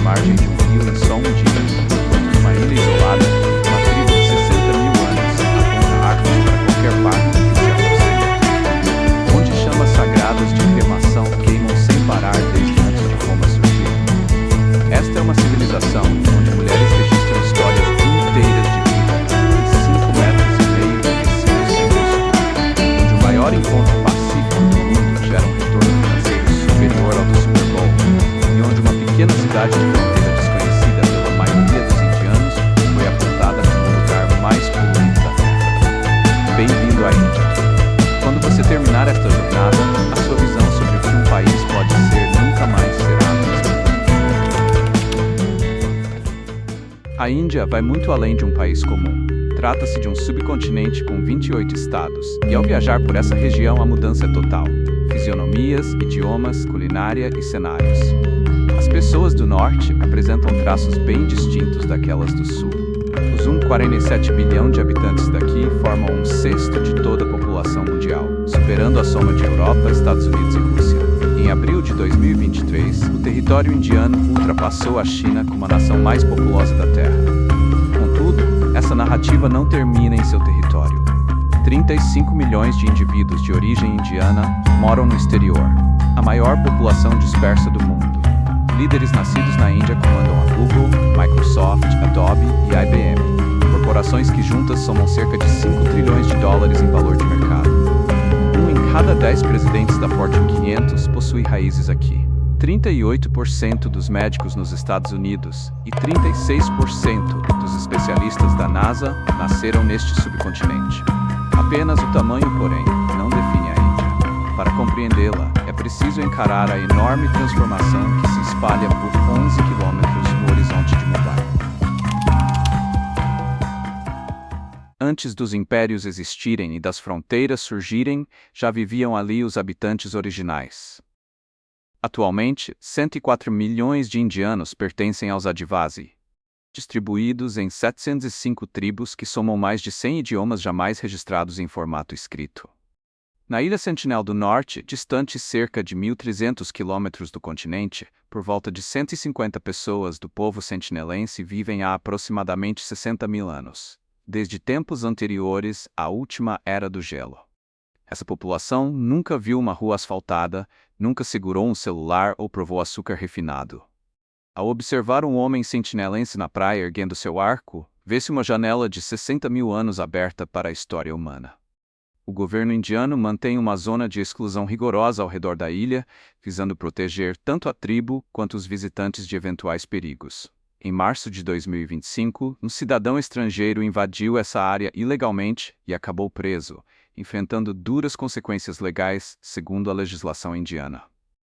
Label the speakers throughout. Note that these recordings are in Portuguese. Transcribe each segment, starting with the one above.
Speaker 1: margem de um rio em só um dia. Numa ilha isolada, uma tribo de 60 mil anos aponta arcos para qualquer parte que se aproxime. Onde chamas sagradas de cremação queimam sem parar desde antes de Roma surgir. Esta é uma civilização onde mulheres registram histórias inteiras de vida em 5 metros e meio de tecido sem textura, onde o maior encontro pacífico do mundo gera um retorno financeiro superior ao do Super Bowl, e onde uma pequena cidade de fronteira desconhecida pela maioria dos indianos foi apontada como o lugar mais poluído da Terra. Bem-vindo à Índia. Quando você terminar esta jornada, a sua visão sobre o que um país pode ser nunca mais será a mesma. A Índia vai muito além de um país comum. Trata-se de um subcontinente com 28 estados, e ao viajar por essa região a mudança é total. Fisionomias, idiomas, culinária e cenários. As pessoas do norte apresentam traços bem distintos daquelas do sul. Os 1,47 bilhão de habitantes daqui formam um sexto de toda a população mundial, superando a soma de Europa, Estados Unidos e Rússia. Em abril de 2023, o território indiano ultrapassou a China como a nação mais populosa da Terra. Contudo, essa narrativa não termina em seu território. 35 milhões de indivíduos de origem indiana moram no exterior, a maior população dispersa do mundo. Líderes nascidos na Índia comandam a Google, Microsoft, Adobe e IBM, corporações que juntas somam cerca de 5 trilhões de dólares em valor de mercado. 1 em cada 10 presidentes da Fortune 500 possui raízes aqui. 38% dos médicos nos Estados Unidos e 36% dos especialistas da NASA nasceram neste subcontinente. Apenas o tamanho, porém, não define a Índia. Para compreendê-la, é preciso encarar a enorme transformação que se espalha por 11 quilômetros no horizonte de Mumbai. Antes dos impérios existirem e das fronteiras surgirem, já viviam ali os habitantes originais. Atualmente, 104 milhões de indianos pertencem aos Adivasi, distribuídos em 705 tribos que somam mais de 100 idiomas jamais registrados em formato escrito. Na Ilha Sentinel do Norte, distante cerca de 1.300 quilômetros do continente, por volta de 150 pessoas do povo sentinelense vivem há aproximadamente 60 mil anos, desde tempos anteriores à última era do gelo. Essa população nunca viu uma rua asfaltada, nunca segurou um celular ou provou açúcar refinado. Ao observar um homem sentinelense na praia erguendo seu arco, vê-se uma janela de 60 mil anos aberta para a história humana. O governo indiano mantém uma zona de exclusão rigorosa ao redor da ilha, visando proteger tanto a tribo quanto os visitantes de eventuais perigos. Em março de 2025, um cidadão estrangeiro invadiu essa área ilegalmente e acabou preso, enfrentando duras consequências legais, segundo a legislação indiana.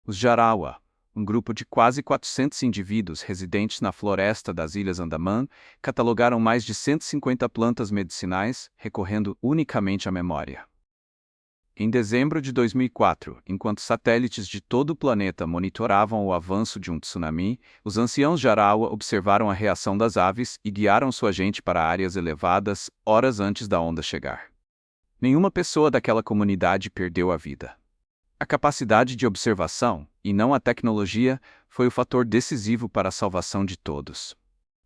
Speaker 1: Os Jarawa, um grupo de quase 400 indivíduos residentes na floresta das Ilhas Andaman, catalogaram mais de 150 plantas medicinais, recorrendo unicamente à memória. Em dezembro de 2004, enquanto satélites de todo o planeta monitoravam o avanço de um tsunami, os anciãos Jarawa observaram a reação das aves e guiaram sua gente para áreas elevadas horas antes da onda chegar. Nenhuma pessoa daquela comunidade perdeu a vida. A capacidade de observação, e não a tecnologia, foi o fator decisivo para a salvação de todos.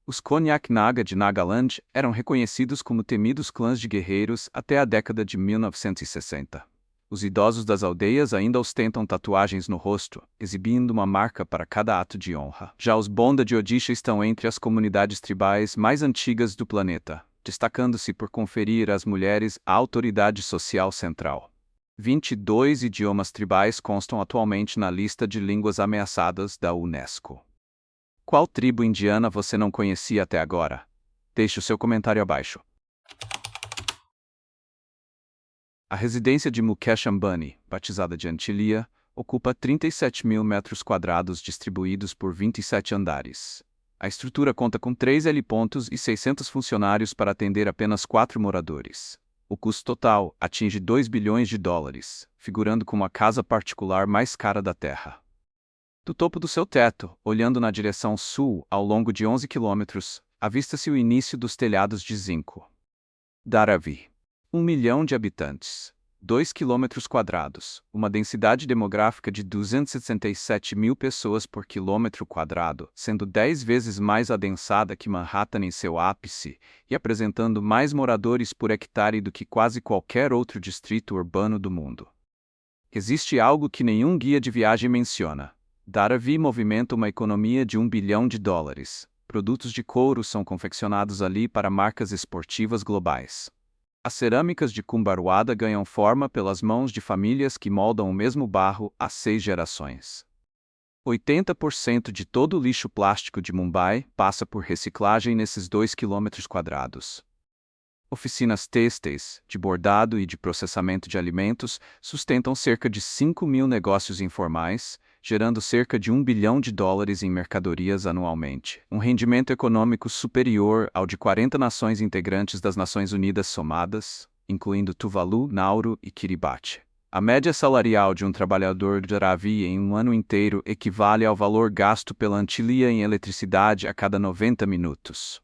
Speaker 1: Os Konyak Naga de Nagaland eram reconhecidos como temidos clãs de guerreiros até a década de 1960. Os idosos das aldeias ainda ostentam tatuagens no rosto, exibindo uma marca para cada ato de honra. Já os Bonda de Odisha estão entre as comunidades tribais mais antigas do planeta, destacando-se por conferir às mulheres a autoridade social central. 22 idiomas tribais constam atualmente na lista de línguas ameaçadas da Unesco. Qual tribo indiana você não conhecia até agora? Deixe o seu comentário abaixo. A residência de Mukesh Ambani, batizada de Antilia, ocupa 37 mil metros quadrados distribuídos por 27 andares. A estrutura conta com 3 helipontos e 600 funcionários para atender apenas 4 moradores. O custo total atinge 2 bilhões de dólares, figurando como a casa particular mais cara da Terra. Do topo do seu teto, olhando na direção sul ao longo de 11 quilômetros, avista-se o início dos telhados de zinco. Dharavi. 1 milhão de habitantes. 2 km², uma densidade demográfica de 267 mil pessoas por quilômetro quadrado, sendo 10 vezes mais adensada que Manhattan em seu ápice e apresentando mais moradores por hectare do que quase qualquer outro distrito urbano do mundo. Existe algo que nenhum guia de viagem menciona. Dharavi movimenta uma economia de $1 bilhão. Produtos de couro são confeccionados ali para marcas esportivas globais. As cerâmicas de Kumbarwada ganham forma pelas mãos de famílias que moldam o mesmo barro há 6 gerações. 80% de todo o lixo plástico de Mumbai passa por reciclagem nesses 2 km². Oficinas têxteis, de bordado e de processamento de alimentos sustentam cerca de 5 mil negócios informais, gerando cerca de $1 bilhão em mercadorias anualmente, um rendimento econômico superior ao de 40 nações integrantes das Nações Unidas somadas, incluindo Tuvalu, Nauru e Kiribati. A média salarial de um trabalhador de Dharavi em um ano inteiro equivale ao valor gasto pela Antilia em eletricidade a cada 90 minutos.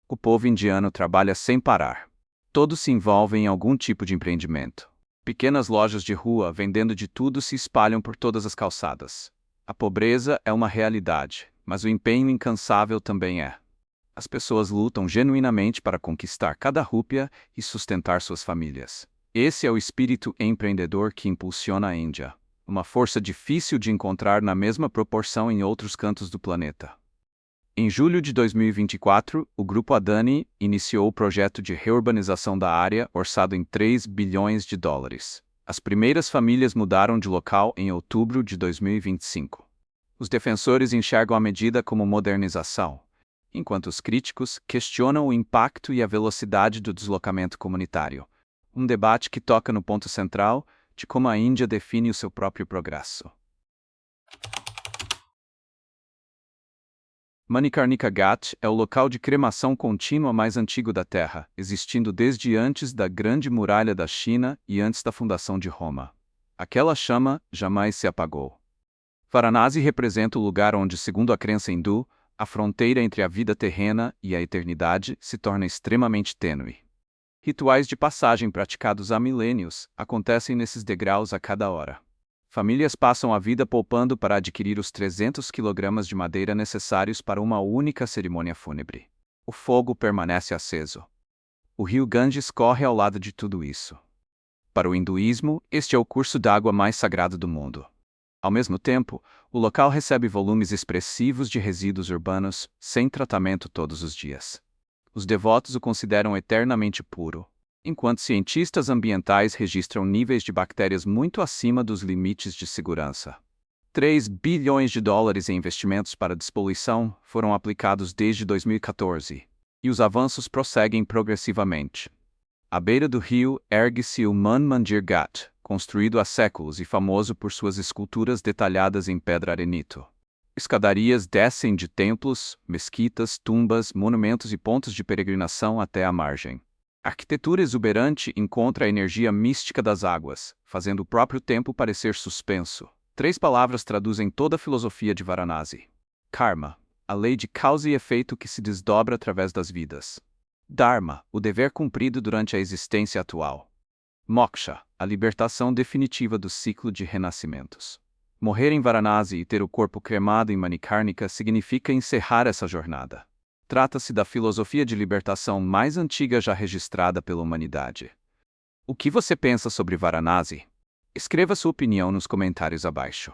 Speaker 1: O povo indiano trabalha sem parar. Todos se envolvem em algum tipo de empreendimento. Pequenas lojas de rua vendendo de tudo se espalham por todas as calçadas. A pobreza é uma realidade, mas o empenho incansável também é. As pessoas lutam genuinamente para conquistar cada rúpia e sustentar suas famílias. Esse é o espírito empreendedor que impulsiona a Índia, uma força difícil de encontrar na mesma proporção em outros cantos do planeta. Em julho de 2024, o Grupo Adani iniciou o projeto de reurbanização da área, orçado em $3 bilhões. As primeiras famílias mudaram de local em outubro de 2025. Os defensores enxergam a medida como modernização, enquanto os críticos questionam o impacto e a velocidade do deslocamento comunitário. Um debate que toca no ponto central de como a Índia define o seu próprio progresso. Manikarnika Ghat é o local de cremação contínua mais antigo da Terra, existindo desde antes da Grande Muralha da China e antes da fundação de Roma. Aquela chama jamais se apagou. Varanasi representa o lugar onde, segundo a crença hindu, a fronteira entre a vida terrena e a eternidade se torna extremamente tênue. Rituais de passagem praticados há milênios acontecem nesses degraus a cada hora. Famílias passam a vida poupando para adquirir os 300 kg de madeira necessários para uma única cerimônia fúnebre. O fogo permanece aceso. O rio Ganges corre ao lado de tudo isso. Para o hinduísmo, este é o curso d'água mais sagrado do mundo. Ao mesmo tempo, o local recebe volumes expressivos de resíduos urbanos, sem tratamento todos os dias. Os devotos o consideram eternamente puro, enquanto cientistas ambientais registram níveis de bactérias muito acima dos limites de segurança. $3 bilhões em investimentos para despoluição foram aplicados desde 2014, e os avanços prosseguem progressivamente. À beira do rio ergue-se o Man Mandir Ghat, construído há séculos e famoso por suas esculturas detalhadas em pedra arenito. Escadarias descem de templos, mesquitas, tumbas, monumentos e pontos de peregrinação até a margem. A arquitetura exuberante encontra a energia mística das águas, fazendo o próprio tempo parecer suspenso. 3 palavras traduzem toda a filosofia de Varanasi. Karma, a lei de causa e efeito que se desdobra através das vidas. Dharma, o dever cumprido durante a existência atual. Moksha, a libertação definitiva do ciclo de renascimentos. Morrer em Varanasi e ter o corpo cremado em Manikarnika significa encerrar essa jornada. Trata-se da filosofia de libertação mais antiga já registrada pela humanidade. O que você pensa sobre Varanasi? Escreva sua opinião nos comentários abaixo.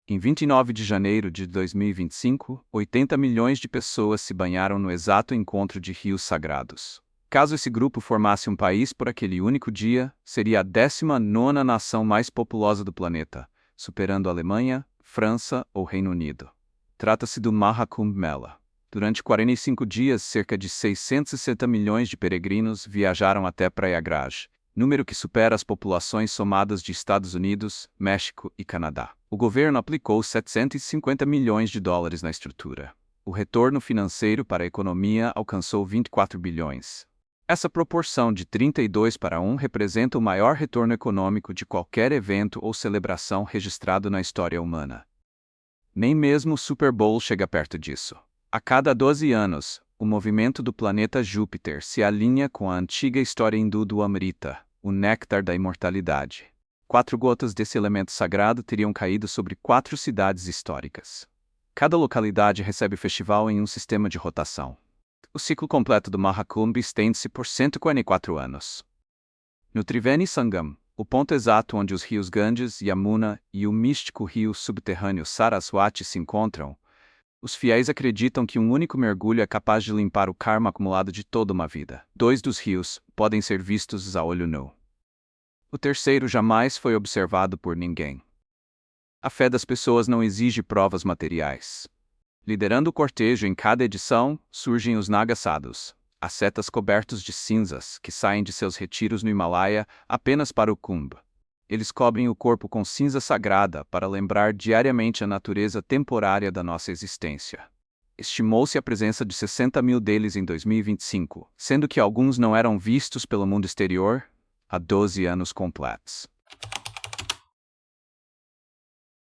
Speaker 1: Em 29 de janeiro de 2025, 80 milhões de pessoas se banharam no exato encontro de rios sagrados. Caso esse grupo formasse um país por aquele único dia, seria a 19ª nação mais populosa do planeta, superando a Alemanha, França ou Reino Unido. Trata-se do Mahakumbh Mela. Durante 45 dias, cerca de 660 milhões de peregrinos viajaram até Prayagraj, número que supera as populações somadas de Estados Unidos, México e Canadá. O governo aplicou $750 milhões na estrutura. O retorno financeiro para a economia alcançou 24 bilhões. Essa proporção de 32:1 representa o maior retorno econômico de qualquer evento ou celebração registrado na história humana. Nem mesmo o Super Bowl chega perto disso. A cada 12 anos, O movimento do planeta Júpiter se alinha com a antiga história hindu do Amrita, o néctar da imortalidade. 4 gotas desse elemento sagrado teriam caído sobre 4 cidades históricas. Cada localidade recebe o festival em um sistema de rotação. O ciclo completo do Mahakumbh estende-se por 144 anos. No Triveni Sangam, o ponto exato onde os rios Ganges, Yamuna e o místico rio subterrâneo Saraswati se encontram, os fiéis acreditam que um único mergulho é capaz de limpar o karma acumulado de toda uma vida. 2 dos rios podem ser vistos a olho nu. O terceiro jamais foi observado por ninguém. A fé das pessoas não exige provas materiais. Liderando o cortejo em cada edição, surgem os Nagasadhus, ascetas cobertos de cinzas que saem de seus retiros no Himalaia apenas para o Kumbh. Eles cobrem o corpo com cinza sagrada para lembrar diariamente a natureza temporária da nossa existência. Estimou-se a presença de 60 mil deles em 2025, sendo que alguns não eram vistos pelo mundo exterior há 12 anos completos.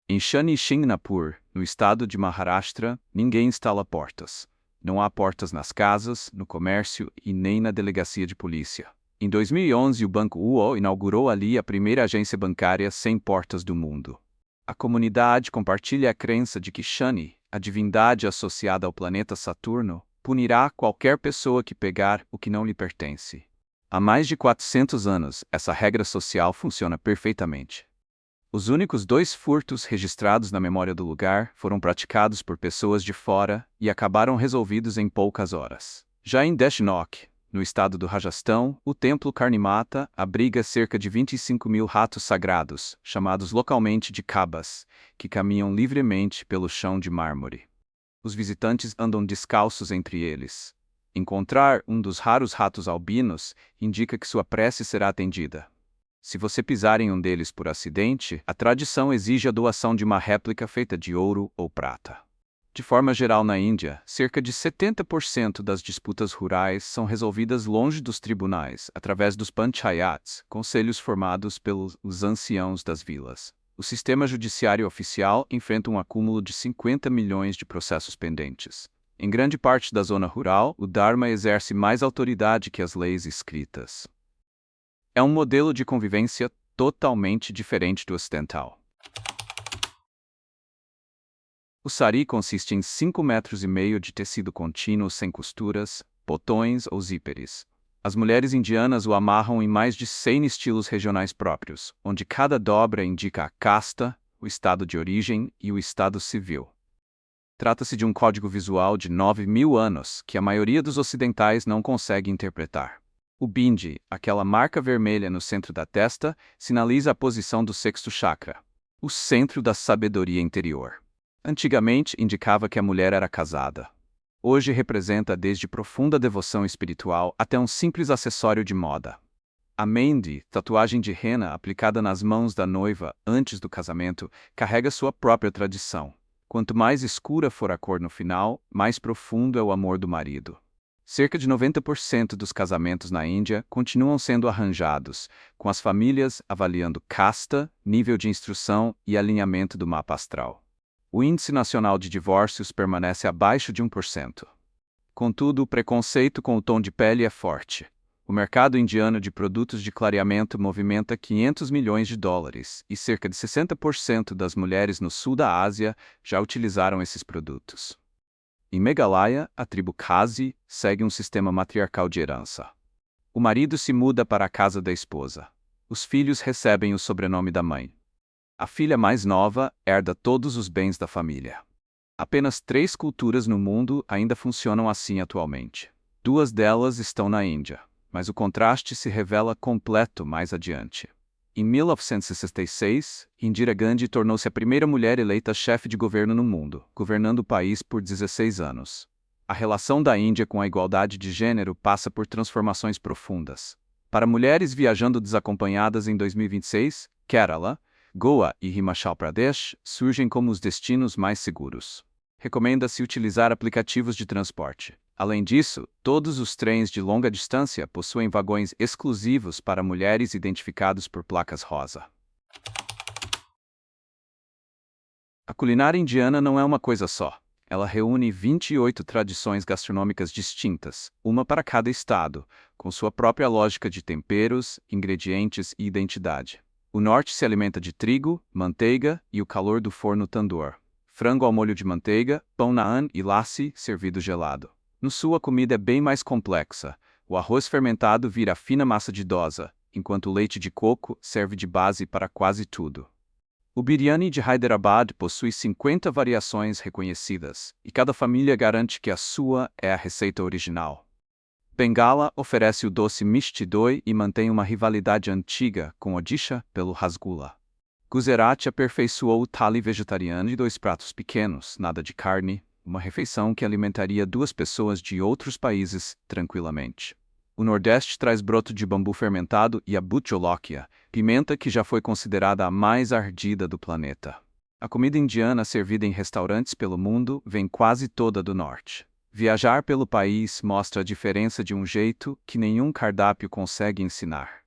Speaker 1: Em Shani Shingnapur, no estado de Maharashtra, ninguém instala portas. Não há portas nas casas, no comércio e nem na delegacia de polícia. Em 2011, o Banco UO inaugurou ali a primeira agência bancária sem portas do mundo. A comunidade compartilha a crença de que Shani, a divindade associada ao planeta Saturno, punirá qualquer pessoa que pegar o que não lhe pertence. Há mais de 400 anos, essa regra social funciona perfeitamente. Os únicos 2 furtos registrados na memória do lugar foram praticados por pessoas de fora e acabaram resolvidos em poucas horas. Já em Deshnok, no estado do Rajastão, o templo Karnimata abriga cerca de 25 mil ratos sagrados, chamados localmente de Kabas, que caminham livremente pelo chão de mármore. Os visitantes andam descalços entre eles. Encontrar um dos raros ratos albinos indica que sua prece será atendida. Se você pisar em um deles por acidente, a tradição exige a doação de uma réplica feita de ouro ou prata. De forma geral na Índia, cerca de 70% das disputas rurais são resolvidas longe dos tribunais, através dos panchayats, conselhos formados pelos anciãos das vilas. O sistema judiciário oficial enfrenta um acúmulo de 50 milhões de processos pendentes. Em grande parte da zona rural, o Dharma exerce mais autoridade que as leis escritas. É um modelo de convivência totalmente diferente do ocidental. O sari consiste em 5,5 metros de tecido contínuo sem costuras, botões ou zíperes. As mulheres indianas o amarram em mais de 100 estilos regionais próprios, onde cada dobra indica a casta, o estado de origem e o estado civil. Trata-se de um código visual de 9.000 anos que a maioria dos ocidentais não consegue interpretar. O bindi, aquela marca vermelha no centro da testa, sinaliza a posição do sexto chakra, o centro da sabedoria interior. Antigamente indicava que a mulher era casada. Hoje representa desde profunda devoção espiritual até um simples acessório de moda. A mendi, tatuagem de henna aplicada nas mãos da noiva antes do casamento, carrega sua própria tradição. Quanto mais escura for a cor no final, mais profundo é o amor do marido. Cerca de 90% dos casamentos na Índia continuam sendo arranjados, com as famílias avaliando casta, nível de instrução e alinhamento do mapa astral. O índice nacional de divórcios permanece abaixo de 1%. Contudo, o preconceito com o tom de pele é forte. O mercado indiano de produtos de clareamento movimenta 500 milhões de dólares, e cerca de 60% das mulheres no sul da Ásia já utilizaram esses produtos. Em Meghalaya, a tribo Khasi segue um sistema matriarcal de herança. O marido se muda para a casa da esposa. Os filhos recebem o sobrenome da mãe. A filha mais nova herda todos os bens da família. Apenas 3 culturas no mundo ainda funcionam assim atualmente. 2 delas estão na Índia, mas o contraste se revela completo mais adiante. Em 1966, Indira Gandhi tornou-se a primeira mulher eleita chefe de governo no mundo, governando o país por 16 anos. A relação da Índia com a igualdade de gênero passa por transformações profundas. Para mulheres viajando desacompanhadas em 2026, Kerala, Goa e Himachal Pradesh surgem como os destinos mais seguros. Recomenda-se utilizar aplicativos de transporte. Além disso, todos os trens de longa distância possuem vagões exclusivos para mulheres identificados por placas rosa. A culinária indiana não é uma coisa só. Ela reúne 28 tradições gastronômicas distintas, uma para cada estado, com sua própria lógica de temperos, ingredientes e identidade. O norte se alimenta de trigo, manteiga e o calor do forno tandoor. Frango ao molho de manteiga, pão naan e lassi, servido gelado. No sul a comida é bem mais complexa. O arroz fermentado vira fina massa de dosa, enquanto o leite de coco serve de base para quase tudo. O biryani de Hyderabad possui 50 variações reconhecidas, e cada família garante que a sua é a receita original. Bengala oferece o doce Mishti Doi e mantém uma rivalidade antiga com Odisha pelo rasgula. Gujarat aperfeiçoou o thali vegetariano e 2 pratos pequenos, nada de carne, uma refeição que alimentaria 2 pessoas de outros países tranquilamente. O Nordeste traz broto de bambu fermentado e a butcholokia, pimenta que já foi considerada a mais ardida do planeta. A comida indiana servida em restaurantes pelo mundo vem quase toda do norte. Viajar pelo país mostra a diferença de um jeito que nenhum cardápio consegue ensinar.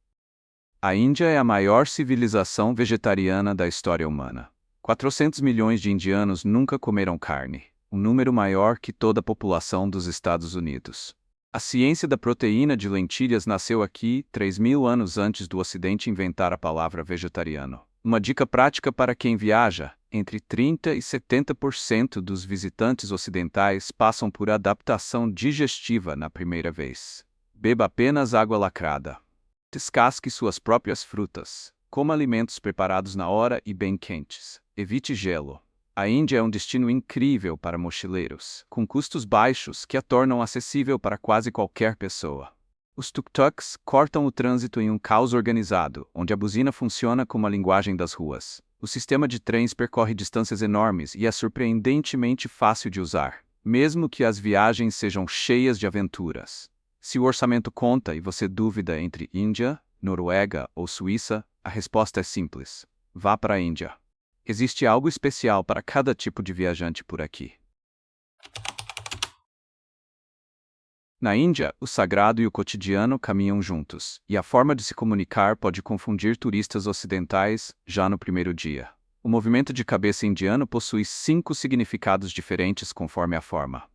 Speaker 1: A Índia é a maior civilização vegetariana da história humana. 400 milhões de indianos nunca comeram carne, um número maior que toda a população dos Estados Unidos. A ciência da proteína de lentilhas nasceu aqui 3.000 anos antes do Ocidente inventar a palavra vegetariano. Uma dica prática para quem viaja: entre 30% e 70% dos visitantes ocidentais passam por adaptação digestiva na primeira vez. Beba apenas água lacrada. Descasque suas próprias frutas. Coma alimentos preparados na hora e bem quentes. Evite gelo. A Índia é um destino incrível para mochileiros, com custos baixos que a tornam acessível para quase qualquer pessoa. Os tuk-tuks cortam o trânsito em um caos organizado, onde a buzina funciona como a linguagem das ruas. O sistema de trens percorre distâncias enormes e é surpreendentemente fácil de usar, mesmo que as viagens sejam cheias de aventuras. Se o orçamento conta e você duvida entre Índia, Noruega ou Suíça, a resposta é simples: vá para a Índia. Existe algo especial para cada tipo de viajante por aqui. Na Índia, o sagrado e o cotidiano caminham juntos, e a forma de se comunicar pode confundir turistas ocidentais já no primeiro dia. O movimento de cabeça indiano possui 5 significados diferentes conforme a forma.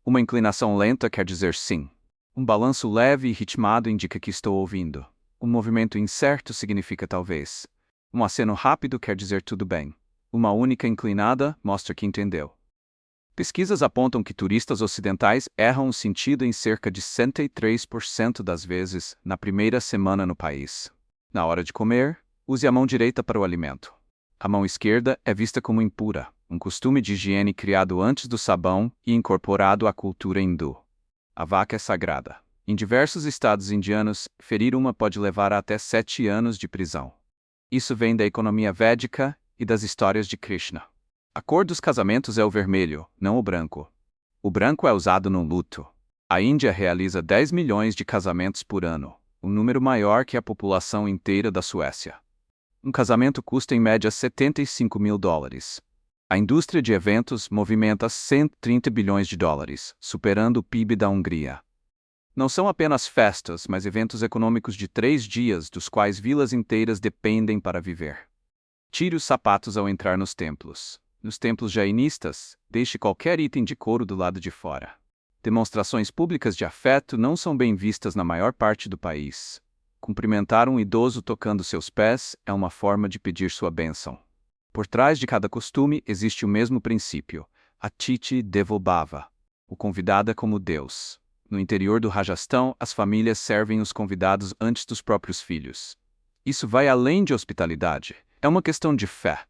Speaker 1: Uma inclinação lenta quer dizer sim. Um balanço leve e ritmado indica que estou ouvindo. Um movimento incerto significa talvez. Um aceno rápido quer dizer tudo bem. Uma única inclinada mostra que entendeu. Pesquisas apontam que turistas ocidentais erram o sentido em cerca de 103% das vezes na primeira semana no país. Na hora de comer, use a mão direita para o alimento. A mão esquerda é vista como impura, um costume de higiene criado antes do sabão e incorporado à cultura hindu. A vaca é sagrada. Em diversos estados indianos, ferir uma pode levar a até 7 anos de prisão. Isso vem da economia védica e das histórias de Krishna. A cor dos casamentos é o vermelho, não o branco. O branco é usado no luto. A Índia realiza 10 milhões de casamentos por ano, um número maior que a população inteira da Suécia. Um casamento custa em média $75 mil. A indústria de eventos movimenta 130 bilhões de dólares, superando o PIB da Hungria. Não são apenas festas, mas eventos econômicos de 3 dias, dos quais vilas inteiras dependem para viver. Tire os sapatos ao entrar nos templos. Nos templos jainistas, deixe qualquer item de couro do lado de fora. Demonstrações públicas de afeto não são bem vistas na maior parte do país. Cumprimentar um idoso tocando seus pés é uma forma de pedir sua bênção. Por trás de cada costume existe o mesmo princípio: Atiti Devo Bhava. O convidado é como Deus. No interior do Rajastão, as famílias servem os convidados antes dos próprios filhos. Isso vai além de hospitalidade. É uma questão de fé.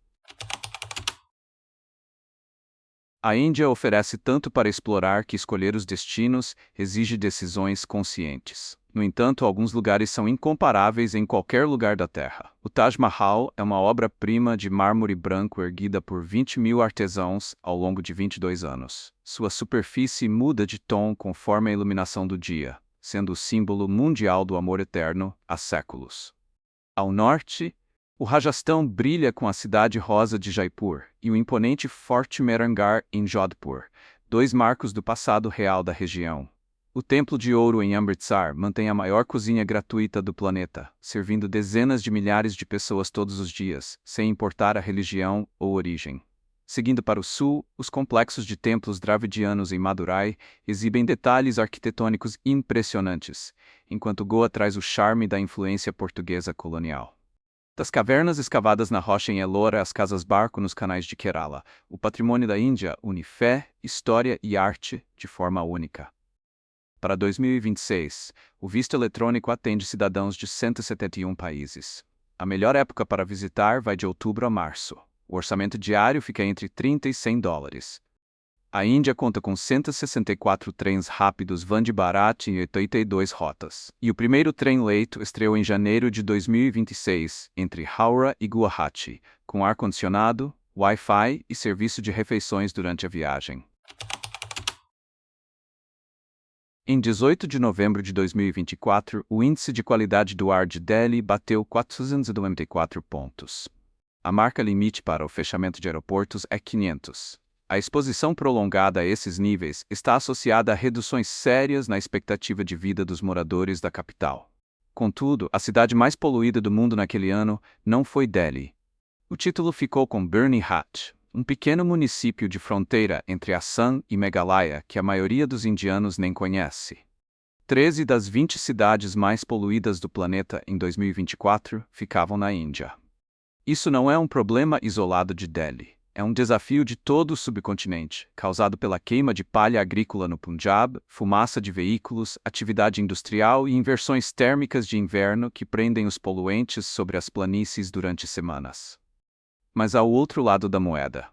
Speaker 1: A Índia oferece tanto para explorar que escolher os destinos exige decisões conscientes. No entanto, alguns lugares são incomparáveis em qualquer lugar da Terra. O Taj Mahal é uma obra-prima de mármore branco erguida por 20 mil artesãos ao longo de 22 anos. Sua superfície muda de tom conforme a iluminação do dia, sendo o símbolo mundial do amor eterno há séculos. Ao norte, o Rajastão brilha com a cidade rosa de Jaipur e o imponente Forte Mehrangarh em Jodhpur, 2 marcos do passado real da região. O Templo de Ouro em Amritsar mantém a maior cozinha gratuita do planeta, servindo dezenas de milhares de pessoas todos os dias, sem importar a religião ou origem. Seguindo para o sul, os complexos de templos dravidianos em Madurai exibem detalhes arquitetônicos impressionantes, enquanto Goa traz o charme da influência portuguesa colonial. Das cavernas escavadas na rocha em Ellora às casas-barco nos canais de Kerala, o patrimônio da Índia une fé, história e arte de forma única. Para 2026, o visto eletrônico atende cidadãos de 171 países. A melhor época para visitar vai de outubro a março. O orçamento diário fica entre 30 e 100 dólares. A Índia conta com 164 trens rápidos Vande Bharat em 82 rotas. E o primeiro trem-leito estreou em janeiro de 2026, entre Howrah e Guwahati, com ar-condicionado, Wi-Fi e serviço de refeições durante a viagem. Em 18 de novembro de 2024, o índice de qualidade do ar de Delhi bateu 494 pontos. A marca limite para o fechamento de aeroportos é 500. A exposição prolongada a esses níveis está associada a reduções sérias na expectativa de vida dos moradores da capital. Contudo, a cidade mais poluída do mundo naquele ano não foi Delhi. O título ficou com Birnihat, um pequeno município de fronteira entre Assam e Meghalaya que a maioria dos indianos nem conhece. 13 das 20 cidades mais poluídas do planeta em 2024 ficavam na Índia. Isso não é um problema isolado de Delhi. É um desafio de todo o subcontinente, causado pela queima de palha agrícola no Punjab, fumaça de veículos, atividade industrial e inversões térmicas de inverno que prendem os poluentes sobre as planícies durante semanas. Mas há o outro lado da moeda.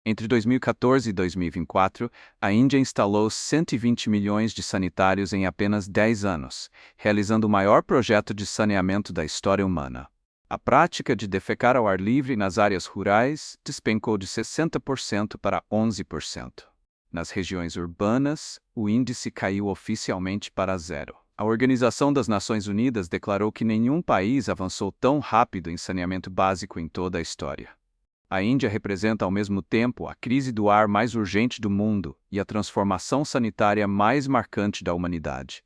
Speaker 1: Entre 2014 e 2024, a Índia instalou 120 milhões de sanitários em apenas 10 anos, realizando o maior projeto de saneamento da história humana. A prática de defecar ao ar livre nas áreas rurais despencou de 60% para 11%. Nas regiões urbanas, o índice caiu oficialmente para zero. A Organização das Nações Unidas declarou que nenhum país avançou tão rápido em saneamento básico em toda a história. A Índia representa ao mesmo tempo a crise do ar mais urgente do mundo e a transformação sanitária mais marcante da humanidade.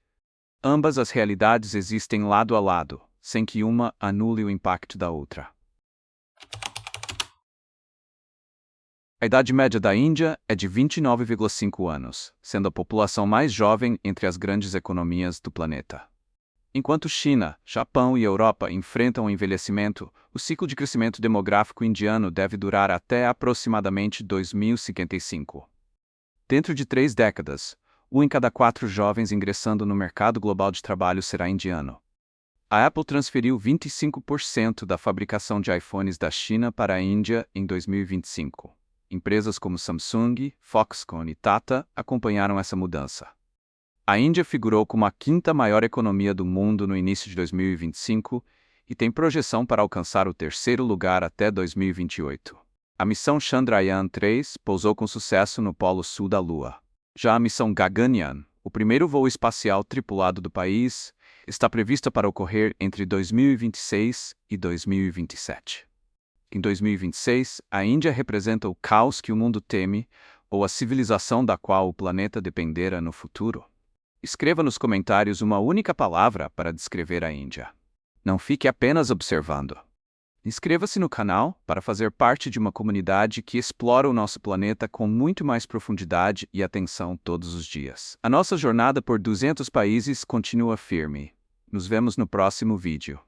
Speaker 1: Ambas as realidades existem lado a lado, sem que uma anule o impacto da outra. A idade média da Índia é de 29,5 anos, sendo a população mais jovem entre as grandes economias do planeta. Enquanto China, Japão e Europa enfrentam o envelhecimento, o ciclo de crescimento demográfico indiano deve durar até aproximadamente 2055. Dentro de 3 décadas, 1 em cada 4 jovens ingressando no mercado global de trabalho será indiano. A Apple transferiu 25% da fabricação de iPhones da China para a Índia em 2025. Empresas como Samsung, Foxconn e Tata acompanharam essa mudança. A Índia figurou como a 5ª maior economia do mundo no início de 2025 e tem projeção para alcançar o 3º lugar até 2028. A missão Chandrayaan-3 pousou com sucesso no polo sul da Lua. Já a missão Gaganyaan, o primeiro voo espacial tripulado do país, está prevista para ocorrer entre 2026 e 2027. Em 2026, a Índia representa o caos que o mundo teme, ou a civilização da qual o planeta dependerá no futuro. Escreva nos comentários uma única palavra para descrever a Índia. Não fique apenas observando. Inscreva-se no canal para fazer parte de uma comunidade que explora o nosso planeta com muito mais profundidade e atenção todos os dias. A nossa jornada por 200 países continua firme. Nos vemos no próximo vídeo.